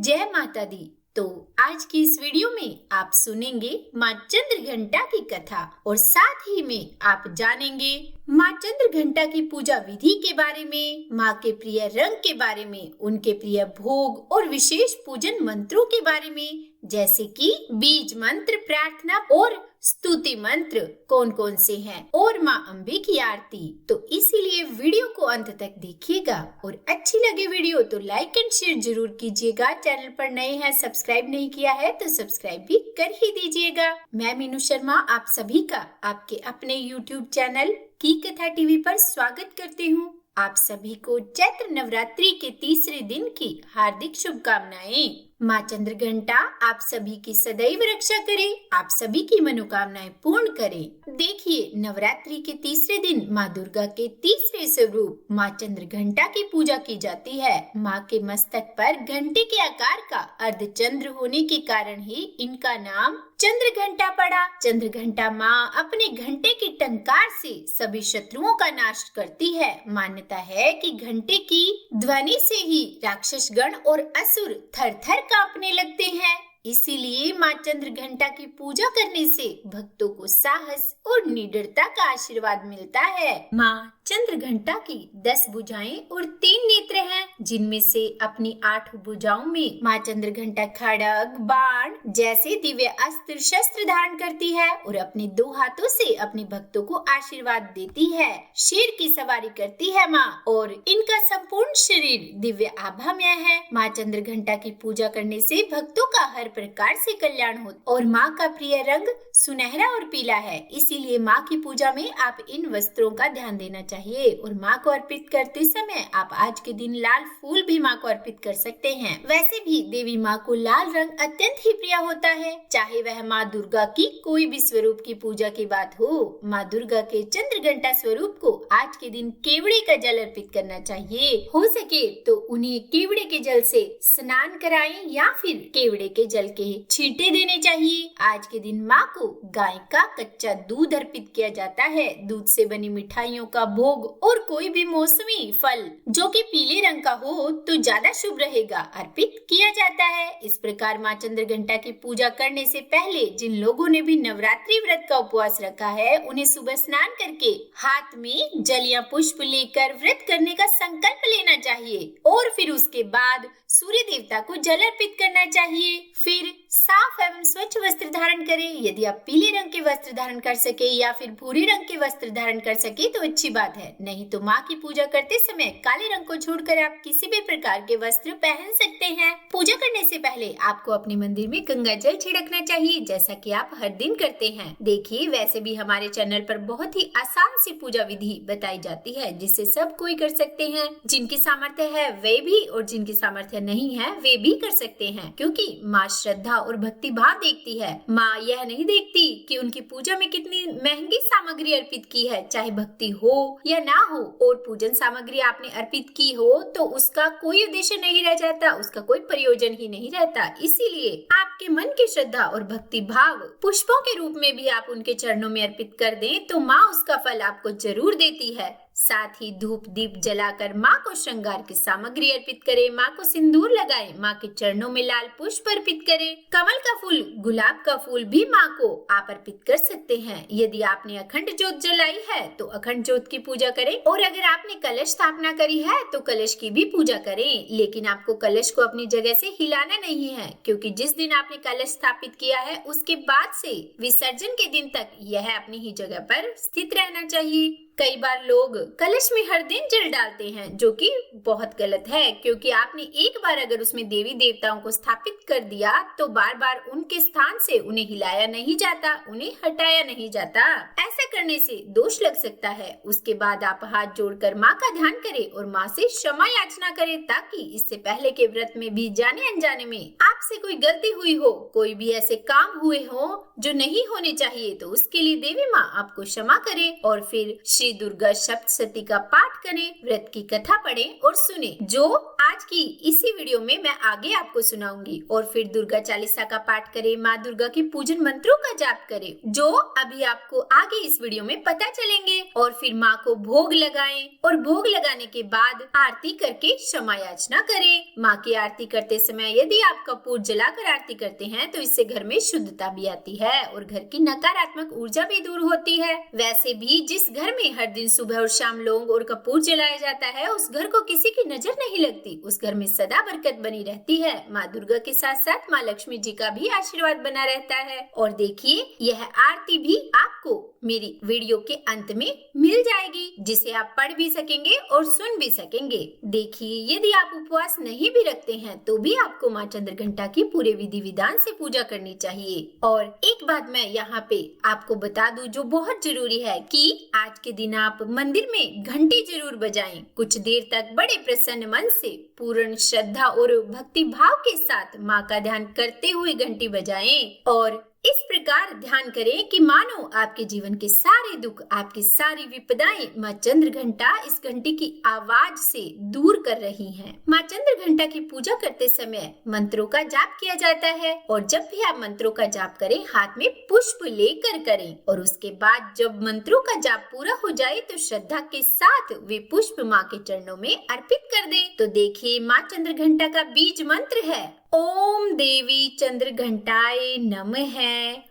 जय माता दी। तो आज की इस वीडियो में आप सुनेंगे माँ चंद्रघंटा की कथा और साथ ही में आप जानेंगे माँ चंद्रघंटा की पूजा विधि के बारे में, माँ के प्रिय रंग के बारे में, उनके प्रिय भोग और विशेष पूजन मंत्रों के बारे में, जैसे कि बीज मंत्र, प्रार्थना और स्तुति मंत्र कौन कौन से हैं और माँ अम्बे की आरती। तो इसीलिए वीडियो को अंत तक देखिएगा और अच्छी लगे वीडियो तो लाइक एंड शेयर जरूर कीजिएगा। चैनल पर नए हैं, सब्सक्राइब नहीं किया है तो सब्सक्राइब भी कर ही दीजिएगा। मैं मीनू शर्मा आप सभी का आपके अपने यूट्यूब चैनल की कथा टीवी पर स्वागत करती हूँ। आप सभी को चैत्र नवरात्रि के तीसरे दिन की हार्दिक शुभकामनाएं। माँ चंद्रघंटा आप सभी की सदैव रक्षा करे, आप सभी की मनोकामनाएं पूर्ण करे। देखिए, नवरात्रि के तीसरे दिन माँ दुर्गा के तीसरे स्वरूप माँ चंद्रघंटा की पूजा की जाती है। माँ के मस्तक पर घंटे के आकार का अर्धचंद्र होने के कारण ही इनका नाम चंद्रघंटा पड़ा। चंद्रघंटा माँ अपने घंटे के टंकार से सभी शत्रुओं का नाश करती है। मान्यता है कि घंटे की ध्वनि से ही राक्षस गण और असुर थर थर कांपने लगते हैं। इसीलिए माँ चंद्रघंटा की पूजा करने से भक्तों को साहस और निडरता का आशीर्वाद मिलता है। माँ चंद्रघंटा की 10 भुजाएं और 3 नेत्र हैं, जिनमें से अपनी 8 भुजाओं में माँ चंद्रघंटा खड्ग, बाण जैसे दिव्य अस्त्र शस्त्र धारण करती है और अपने 2 हाथों से अपने भक्तों को आशीर्वाद देती है। शेर की सवारी करती है माँ और इनका संपूर्ण शरीर दिव्य आभामय है। माँ चंद्रघंटा की पूजा करने से भक्तों का हर प्रकार से कल्याण होता और माँ का प्रिय रंग सुनहरा और पीला है। इसीलिए माँ की पूजा में आप इन वस्त्रों का ध्यान देना चाहिए और माँ को अर्पित करते समय आप आज के दिन लाल फूल भी माँ को अर्पित कर सकते हैं। वैसे भी देवी माँ को लाल रंग अत्यंत ही प्रिय होता है, चाहे वह माँ दुर्गा की कोई भी स्वरूप की पूजा की बात हो। माँ दुर्गा के चंद्रघंटा स्वरूप को आज के दिन केवड़े का जल अर्पित करना चाहिए। हो सके तो उन्हें केवड़े के जल से स्नान कराएं या फिर केवड़े के जल के छींटे देने चाहिए। आज के दिन माँ को गाय का कच्चा दूध अर्पित किया जाता है। दूध से बनी मिठाइयों का भोग और कोई भी मौसमी फल जो कि पीले रंग का हो तो ज्यादा शुभ रहेगा अर्पित किया जाता है। इस प्रकार माँ चंद्रघंटा की पूजा करने से पहले जिन लोगों ने भी नवरात्रि व्रत का उपवास रखा है, उन्हें सुबह स्नान करके हाथ में जल या पुष्प लेकर व्रत करने का संकल्प लेना चाहिए और फिर उसके बाद सूर्य देवता को जल अर्पित करना चाहिए। फिर साफ एवं स्वच्छ वस्त्र धारण करें। यदि आप पीले रंग के वस्त्र धारण कर सके या फिर भूरे रंग के वस्त्र धारण कर सके तो अच्छी बात है, नहीं तो माँ की पूजा करते समय काले रंग को छोड़कर आप किसी भी प्रकार के वस्त्र पहन सकते हैं। पूजा करने से पहले आपको अपने मंदिर में गंगा जल छिड़कना चाहिए, जैसा कि आप हर दिन करते हैं। देखिए, वैसे भी हमारे चैनल पर बहुत ही आसान सी पूजा विधि बताई जाती है, जिसे सब कोई कर सकते हैं। जिनकी सामर्थ्य है वे भी और जिनकी सामर्थ्य नहीं है वे भी कर सकते हैं, क्योंकि माँ श्रद्धा और भक्ति भाव देखती है। माँ यह नहीं देखती कि उनकी पूजा में कितनी महंगी सामग्री अर्पित की है, चाहे भक्ति हो या ना हो। और पूजन सामग्री आपने अर्पित की हो तो उसका कोई उद्देश्य नहीं रह जाता, उसका कोई प्रयोजन ही नहीं रहता। इसीलिए आपके मन की श्रद्धा और भक्ति भाव पुष्पों के रूप में भी आप उनके चरणों में अर्पित कर दें तो माँ उसका फल आपको जरूर देती है। साथ ही धूप दीप जलाकर माँ को श्रृंगार की सामग्री अर्पित करें, माँ को सिंदूर लगाएं, माँ के चरणों में लाल पुष्प अर्पित करें। कमल का फूल, गुलाब का फूल भी माँ को आप अर्पित कर सकते हैं। यदि आपने अखंड ज्योत जलाई है तो अखंड ज्योत की पूजा करें और अगर आपने कलश स्थापना करी है तो कलश की भी पूजा करें। लेकिन आपको कलश को अपनी जगह से हिलाना नहीं है, क्योंकि जिस दिन आपने कलश स्थापित किया है उसके बाद से विसर्जन के दिन तक यह अपनी ही जगह पर स्थित रहना चाहिए। कई बार लोग कलश में हर दिन जल डालते हैं, जो कि बहुत गलत है, क्योंकि आपने एक बार अगर उसमें देवी देवताओं को स्थापित कर दिया तो बार बार उनके स्थान से उन्हें हिलाया नहीं जाता, उन्हें हटाया नहीं जाता। ऐसा करने से दोष लग सकता है। उसके बाद आप हाथ जोड़कर माँ का ध्यान करें और माँ से क्षमा याचना करें, ताकि इससे पहले के व्रत में भी जाने अनजाने में आपसे कोई गलती हुई हो, कोई भी ऐसे काम हुए हो जो नहीं होने चाहिए, तो उसके लिए देवी माँ आपको क्षमा करे और फिर श्री जय दुर्गा सप्तशती का पाठ करें, व्रत की कथा पढ़ें और सुने, जो आज की इसी वीडियो में मैं आगे आपको सुनाऊंगी। और फिर दुर्गा चालीसा का पाठ करें, माँ दुर्गा के पूजन मंत्रों का जाप करें, जो अभी आपको आगे इस वीडियो में पता चलेंगे। और फिर माँ को भोग लगाएं और भोग लगाने के बाद आरती करके क्षमा याचना करें। माँ की आरती करते समय यदि आप कपूर जलाकर आरती करते हैं तो इससे घर में शुद्धता भी आती है और घर की नकारात्मक ऊर्जा भी दूर होती है। वैसे भी जिस घर में हर दिन सुबह और शाम लौंग और कपूर जलाया जाता है, उस घर को किसी की नजर नहीं लगती, उस घर में सदा बरकत बनी रहती है। माँ दुर्गा के साथ साथ माँ लक्ष्मी जी का भी आशीर्वाद बना रहता है। और देखिए, यह आरती भी आपको मेरी वीडियो के अंत में मिल जाएगी, जिसे आप पढ़ भी सकेंगे और सुन भी सकेंगे। देखिए, यदि आप उपवास नहीं भी रखते हैं तो भी आपको माँ चंद्रघंटा की पूरे विधि विधान से पूजा करनी चाहिए। और एक बात मैं यहाँ पे आपको बता दूं जो बहुत जरूरी है कि आज के दिन आप मंदिर में घंटी जरूर बजाएं। कुछ देर तक बड़े प्रसन्न मन से पूर्ण श्रद्धा और भक्ति भाव के साथ माँ का ध्यान करते हुए घंटी बजाएं और इस प्रकार ध्यान करें कि मानो आपके जीवन के सारे दुख, आपकी सारी विपदाएं माँ चंद्रघंटा इस घंटी की आवाज से दूर कर रही हैं। माँ चंद्रघंटा की पूजा करते समय मंत्रों का जाप किया जाता है और जब भी आप मंत्रों का जाप करें, हाथ में पुष्प लेकर करें और उसके बाद जब मंत्रों का जाप पूरा हो जाए तो श्रद्धा के साथ वे पुष्प माँ के चरणों में अर्पित कर दें। तो देखिए, माँ चंद्रघंटा का बीज मंत्र है ओम देवी चंद्रघंटाय नमः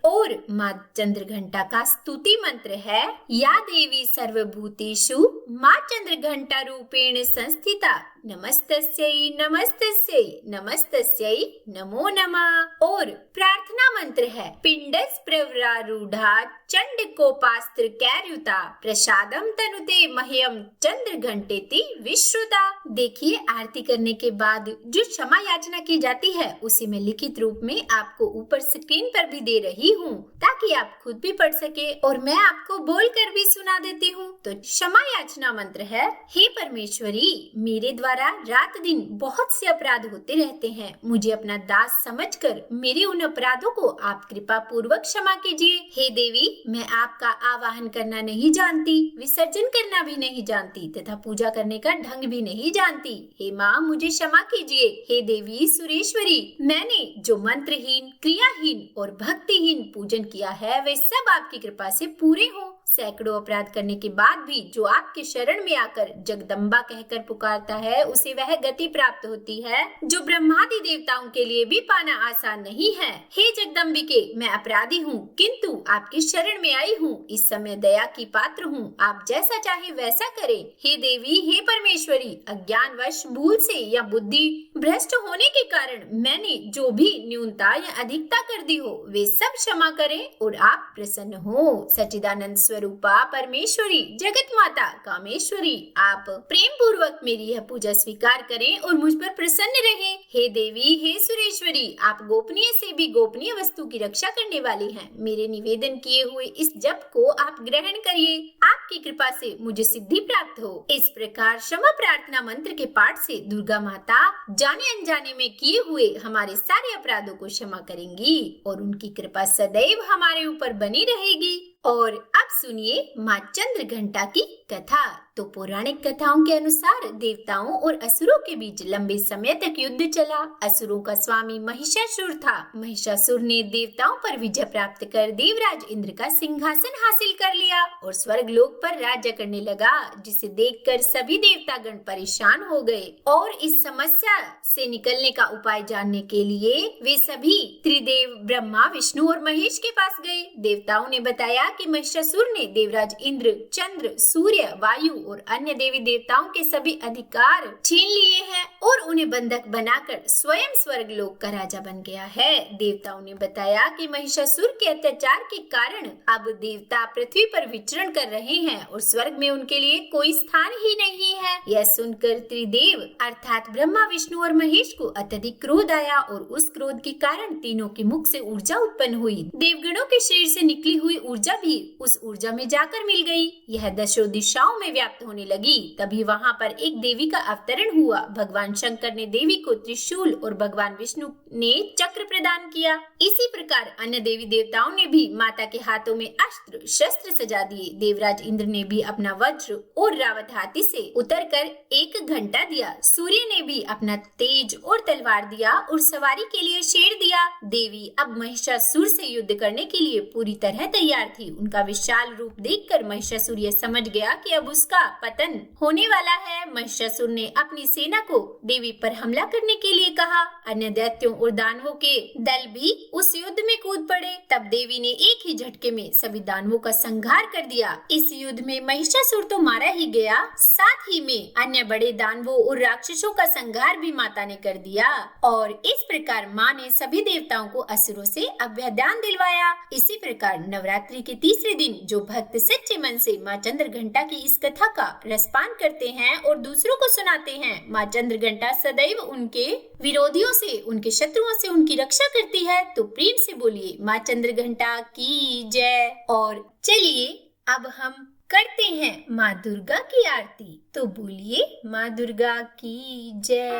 और माँ चंद्रघंटा का स्तुति मंत्र है या देवी सर्वभूतेषु माँ चंद्रघंटा रूपेण संस्थिता नमस्तस्यै नमस्तस्यै नमस्तस्यै नमो नमः। और प्रार्थना मंत्र है पिंडस प्रवरारूढ़ा चंड कोपास्त्र कैर्युता प्रसादम तनुते मह्यम चंद्रघंटेति विश्रुता। देखिए, आरती करने के बाद जो क्षमा याचना की जाती है उसे मैं लिखित रूप में आपको ऊपर स्क्रीन पर भी दे रही हूँ ताकि आप खुद भी पढ़ सके और मैं आपको बोलकर भी सुना देती हूँ। तो क्षमा याचना मंत्र है, हे परमेश्वरी, मेरे द्वारा रात दिन बहुत से अपराध होते रहते हैं, मुझे अपना दास समझकर मेरे उन अपराधों को आप कृपा पूर्वक क्षमा कीजिए। हे देवी, मैं आपका आवाहन करना नहीं जानती, विसर्जन करना भी नहीं जानती तथा पूजा करने का ढंग भी नहीं जानती। हे माँ, मुझे क्षमा कीजिए। हे देवी सुरेश्वरी, मैंने जो मंत्रहीन, क्रियाहीन और भक्तिहीन पूजन किया है वे सब आपकी कृपा से पूरे हो। सैकड़ों अपराध करने के बाद भी जो आपके शरण में आकर जगदम्बा कहकर पुकारता है उसे वह गति प्राप्त होती है जो ब्रह्मादि देवताओं के लिए भी पाना आसान नहीं है। हे जगदम्बिके, मैं अपराधी हूँ किंतु आपकी शरण में आई हूँ, इस समय दया की पात्र हूँ, आप जैसा चाहे वैसा करें। हे देवी, हे परमेश्वरी, अज्ञानवश भूल से या बुद्धि भ्रष्ट होने के कारण मैंने जो भी न्यूनता या अधिकता कर दी हो वे सब क्षमा करें और आप प्रसन्न हो। सच्चिदानंद स्वरूपा परमेश्वरी, जगत माता कामेश्वरी, आप प्रेम पूर्वक मेरी यह पूजा स्वीकार करें और मुझ पर प्रसन्न रहें। हे देवी, हे सुरेश्वरी, आप गोपनीय से भी गोपनीय वस्तु की रक्षा करने वाली हैं। मेरे निवेदन किए हुए इस जप को आप ग्रहण करिए, आपकी कृपा से मुझे सिद्धि प्राप्त हो। इस प्रकार क्षमा प्रार्थना मंत्र के पाठ से दुर्गा माता जाने अनजाने में किए हुए हमारे सारे अपराधों को क्षमा करेंगी और उनकी कृपा सदैव हमारे ऊपर बनी रहेगी। और अब सुनिए माँ चंद्रघंटा की कथा। तो पौराणिक कथाओं के अनुसार देवताओं और असुरों के बीच लंबे समय तक युद्ध चला। असुरों का स्वामी महिषासुर था। महिषासुर ने देवताओं पर विजय प्राप्त कर देवराज इंद्र का सिंहासन हासिल कर लिया और स्वर्ग लोक पर राज्य करने लगा, जिसे देखकर सभी देवतागण परेशान हो गए और इस समस्या से निकलने का उपाय जानने के लिए वे सभी त्रिदेव ब्रह्मा, विष्णु और महेश के पास गए। देवताओं ने बताया कि महिषासुर ने देवराज इंद्र, चंद्र, सूर्य, वायु और अन्य देवी देवताओं के सभी अधिकार छीन लिए हैं और उन्हें बंधक बनाकर स्वयं स्वर्ग लोक का राजा बन गया है। देवताओं ने बताया कि महिषासुर के अत्याचार के कारण अब देवता पृथ्वी पर विचरण कर रहे हैं और स्वर्ग में उनके लिए कोई स्थान ही नहीं है। यह सुनकर त्रिदेव अर्थात ब्रह्मा, विष्णु और महेश को अत्यधिक क्रोध आया और उस क्रोध के कारण तीनों के मुख से ऊर्जा उत्पन्न हुई। देवगणों के शरीर से निकली हुई ऊर्जा भी उस ऊर्जा में जाकर मिल गई। यह दशों दिशाओं में व्याप्त होने लगी। तभी वहाँ पर एक देवी का अवतरण हुआ। भगवान शंकर ने देवी को त्रिशूल और भगवान विष्णु ने चक्र प्रदान किया। इसी प्रकार अन्य देवी देवताओं ने भी माता के हाथों में अस्त्र शस्त्र सजा दिए। देवराज इंद्र ने भी अपना वज्र और रावत हाथी से उतरकर 1 घंटा दिया। सूर्य ने भी अपना तेज और तलवार दिया और सवारी के लिए शेर दिया। देवी अब महिषासुर से युद्ध करने के लिए पूरी तरह तैयार थी। उनका विशाल रूप देखकर महिषासुर यह समझ गया कि अब उसका पतन होने वाला है। महिषासुर ने अपनी सेना को देवी पर हमला करने के लिए कहा। अन्य दैत्यों और दानवों के दल भी उस युद्ध में कूद पड़े। तब देवी ने एक ही झटके में सभी दानवों का संहार कर दिया। इस युद्ध में महिषासुर तो मारा ही गया, साथ ही में अन्य बड़े दानवों और राक्षसों का संहार भी माता ने कर दिया। और इस प्रकार माँ ने सभी देवताओं को असुरों से अभ्यदान दिलवाया। इसी प्रकार नवरात्रि के तीसरे दिन जो भक्त सच्चे मन से माँ चंद्रघंटा की इस कथा का रसपान करते हैं और दूसरों को सुनाते हैं, माँ चंद्रघंटा सदैव उनके विरोधियों से, उनके शत्रुओं से उनकी रक्षा करती है। तो प्रेम से बोलिए माँ चंद्रघंटा की जय। और चलिए अब हम करते हैं माँ दुर्गा की आरती। तो बोलिए माँ दुर्गा की जय।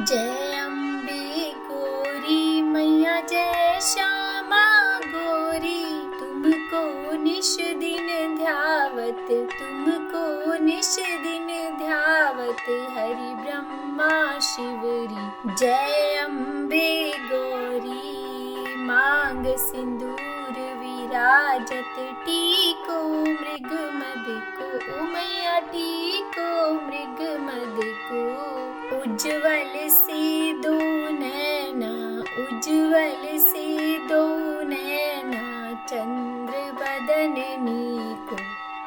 जय अम्बे गौरी मैया, जय श्यामा गौरी, तुमको निश दिन ध्यावत, तुमको निश दिन ध्यावत, हरि ब्रह्मा शिवरी। जय अम्बे गौरी, मांग सिंदूर विराजत, टीको मृग मद को, मैया टीको मृग मद को। उज्ज्वल से दो नैना, उज्ज्वल से दो नैना, चंद्र बदननी को।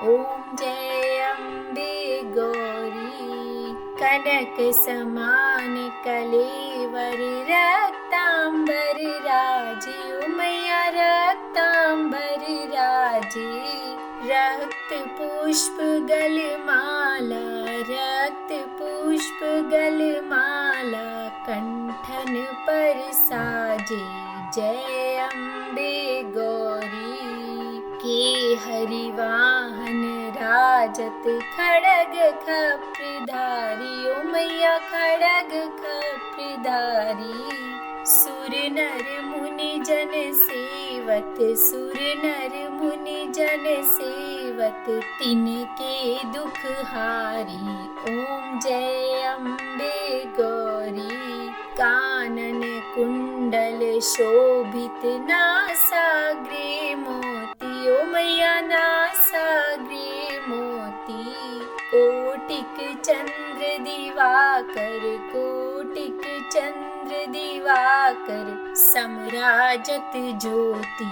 ओम जय अम्बे गौरी, कनक समान कलेवर, रक्तांबर राजे, मैया रक्तांबर राजे। रक्त पुष्प गलमाला, रक्त पुष्प गलमाला, कंठन पर साजे। जय अम्बे गौरी, के हरिवाहन राजत, खड़ग खप्रधारी, ओ मैया खड़ग खप्रधारी। सुर नर मुनि जन सेवत, सुर नर मुनि जन सेवत, तिनके दुख हारी। ओम जय अम्बे गौरी, कानन कुंडल शोभित, नासाग्रे मोती, ओ मैया नासाग्रे मोती। कोटिक चंद्र दिवाकर, कोटिक चंद्र दिवाकर, समराजत ज्योति।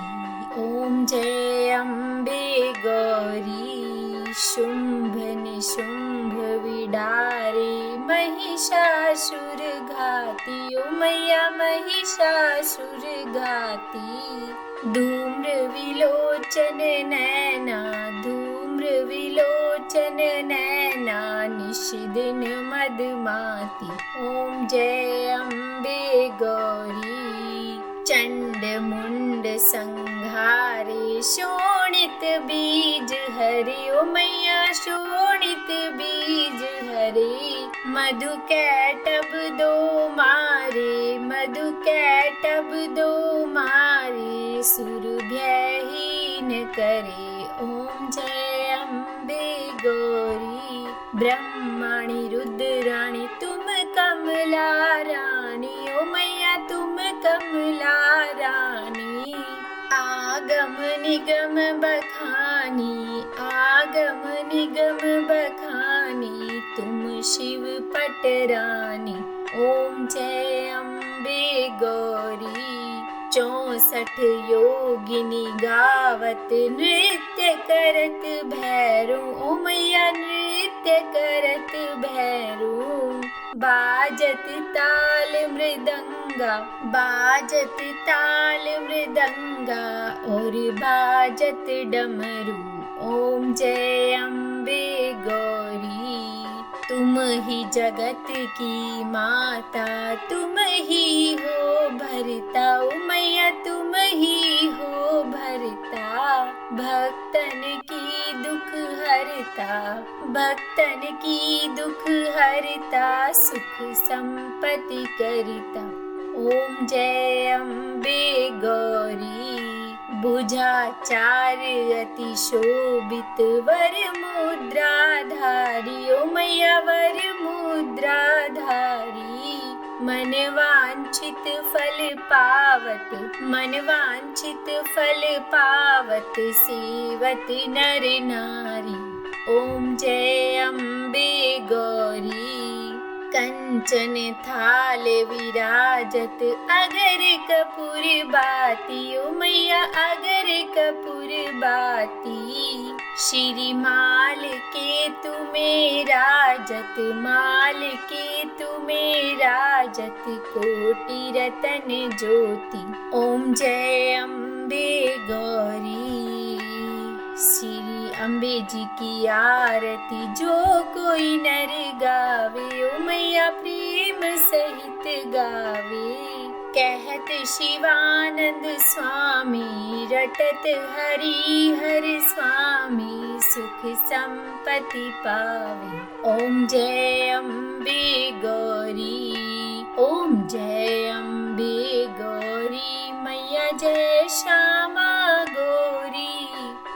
ओम जय अम्बे गौरी, शुंभ निशुंभ विडारे, महिषासुर घाती, ओ मैया महिषासुर घाती। धूम्र विलोचन नैना, धूम्र विलोचन नैना, निश दिन मदमाती। ओम जय अम्बे गौरी, चंड मुंड संहारे, शोणित बीज हरे, ओ मैया शोणित बीज हरे। मधु कैटब दो मारे, मधु कैटब दो मारे, सुर भयहीन करे। ओम जय अम्बे गौरी, ब्रह्मणि रुद्राणि, तुम कमला रानी, ओ मैया तुम कमला रानी। आगम निगम बखानी, आगम निगम बखानी, तुम शिव पटरानी। ओम जय अम्बे गौरी, 64 योगिनी गावत, नृत्य करत भैरू, ओ मैया नृत्य करत भैरू। बाजत ताल मृदंगा, बाजत ताल मृदंगा, और बाजत डमरू। ओम जय अम्बे गौरी, तुम ही जगत की माता, तुम ही हो भरता, ओ मैया तुम ही हो भरता। भक्त हरता, भक्तन की दुख हरता, सुख संपत्ति करता। ओम जय अम्बे गौरी, बुझाचार अति शोभित, वर मुद्राधारी, ओ मैया वर मुद्राधारी। मन वांछित फल पावत, मन वांछित फल पावत, सेवत नर नारी। ओम जय अम्बे गौरी, कंचन थाल विराजत, अगर कपूर बाती, ओ मैया अगर कपूर बाती। श्री माल के तुम्हें राजत, माल के तुम्हें राजत, कोटि रतन ज्योति। ओम जय अम्बे गौरी, श्री अम्बे जी की आरती जो कोई नर गावे, ओ मैया प्रेम सहित गावे। कहत शिवानंद स्वामी, रटत हरि हर स्वामी, सुख संपत्ति पावे। ओम जय अम्बे गौरी, ओम जय अम्बे गौरी, मैया जय श्यामा गौरी।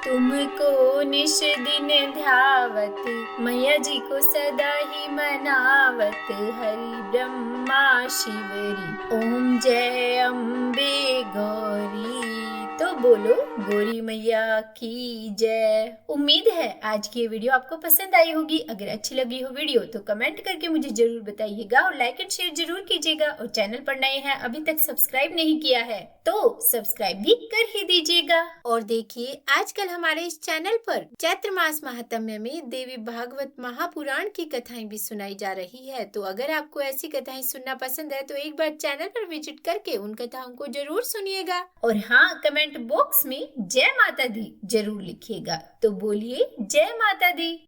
तुमको निश दिन ध्यावत, मैया जी को सदा ही मनावत, हरि ब्रह्मा शिवरी। ओम जय अम्बे गौरी, तो बोलो गौरी मैया की जय। उम्मीद है आज की ये वीडियो आपको पसंद आई होगी। अगर अच्छी लगी हो वीडियो तो कमेंट करके मुझे जरूर बताइएगा और लाइक एंड शेयर जरूर कीजिएगा। और चैनल पर नए हैं, अभी तक सब्सक्राइब नहीं किया है तो सब्सक्राइब भी कर ही दीजिएगा। और देखिए आजकल हमारे इस चैनल पर चैत्र मास महात्म्य में देवी भागवत महापुराण की कथाएं भी सुनाई जा रही है। तो अगर आपको ऐसी कथाएं सुनना पसंद है तो एक बार चैनल पर विजिट करके उन कथाओं को जरूर सुनिएगा। और हाँ, कमेंट बॉक्स में जय माता दी जरूर लिखिएगा। तो बोलिए जय माता दी।